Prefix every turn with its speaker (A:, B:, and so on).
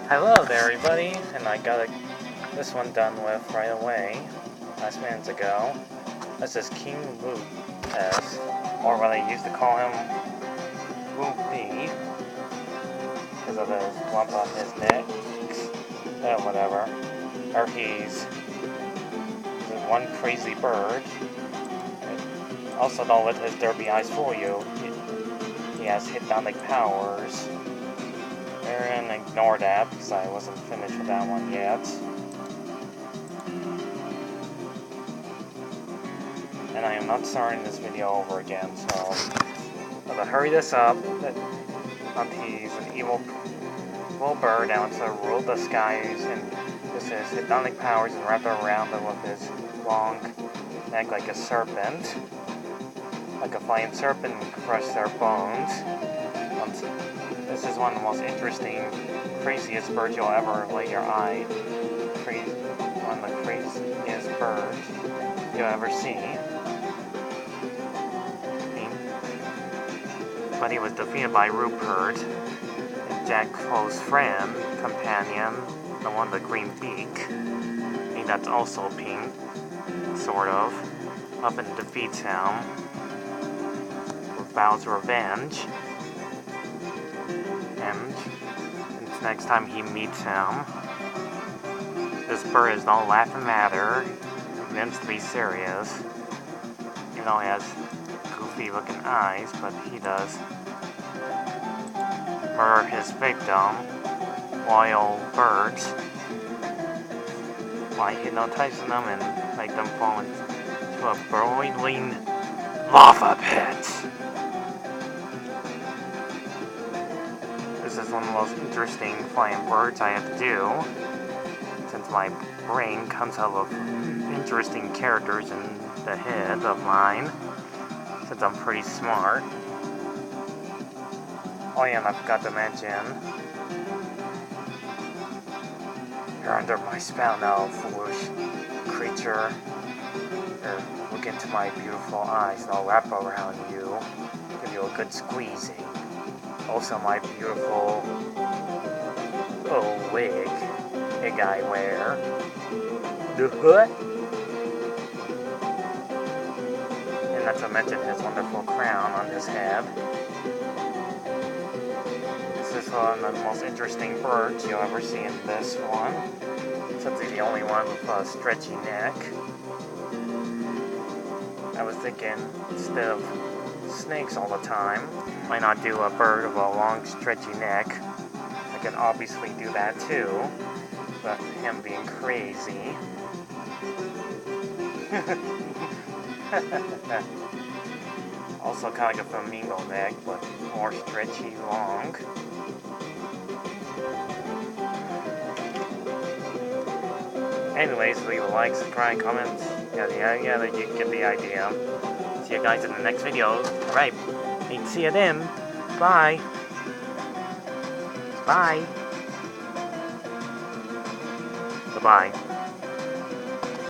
A: Hello there, everybody, and I got this one done with right away, last minutes ago. This is King Lumpus, or what I used to call him, Lumpy, because of his lump on his neck, whatever. Or he's one crazy bird. Also, don't let his derpy eyes fool you. He has hypnotic powers. And ignore that because I wasn't finished with that one yet. And I am not starting this video over again, so I'm gonna hurry this up. He's an evil bird that wants to rule the skies and use his hypnotic powers and wrap around them with his long neck like a serpent. Like a flying serpent and crush their bones. This is one of the most interesting, craziest birds you'll ever lay your eye. One of the craziest birds you'll ever see. But he was defeated by Rupert, Jack's close friend, companion, the one with the green beak. I think that's also pink, sort of. Up and defeats him with vows of revenge. And next time he meets him, this bird is no laughing matter, immensely serious. Even though he has goofy looking eyes, but he does murder his victim, loyal birds, by hypnotizing them and make them fall into a boiling lava pit. This is one of the most interesting flying birds I have to do, since my brain comes out of interesting characters in the head of mine, since I'm pretty smart. Oh yeah, and I forgot to mention, you're under my spell now, foolish creature. Here, look into my beautiful eyes and I'll wrap around you, give you a good squeezing. Also my beautiful little wig I wear. The hood? And not to mention his wonderful crown on his head. This is one of the most interesting birds you'll ever see in this one. Since he's the only one with a stretchy neck. I was thinking, instead of snakes all the time, why not do a bird with a long stretchy neck? I can obviously do that too, but him being crazy. Also kind of like a flamingo neck, but more stretchy long. Anyways, leave a like, subscribe, comments, yeah, you get the idea. See you guys in the next video. Alright, see you then. Bye. Bye. Goodbye.